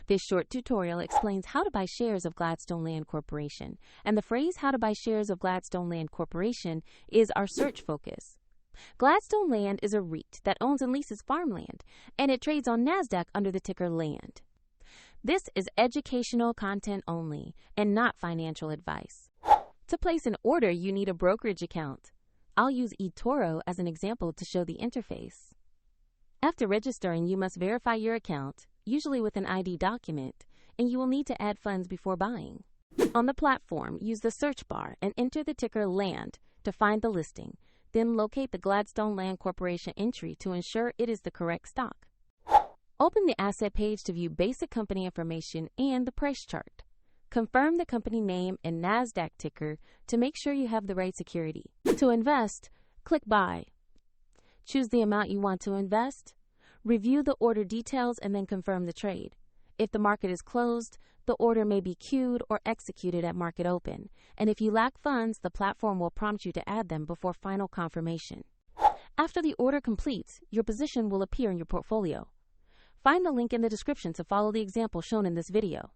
This short tutorial explains how to buy shares of Gladstone Land Corporation, and the phrase how to buy shares of Gladstone Land Corporation is our search focus. Gladstone Land is a REIT that owns and leases farmland, and it trades on NASDAQ under the ticker LAND. This is educational content only and not financial advice. To place an order, you need a brokerage account. I'll use eToro as an example to show the interface. After registering, you must verify your account, usually with an ID document, and you will need to add funds before buying. On the platform, use the search bar and enter the ticker LAND to find the listing. Then locate the Gladstone Land Corporation entry to ensure it is the correct stock. Open the asset page to view basic company information and the price chart. Confirm the company name and NASDAQ ticker to make sure you have the right security. To invest, click Buy. Choose the amount you want to invest. Review the order details and then confirm the trade. If the market is closed, the order may be queued or executed at market open. And if you lack funds, the platform will prompt you to add them before final confirmation. After the order completes, your position will appear in your portfolio. Find the link in the description to follow the example shown in this video.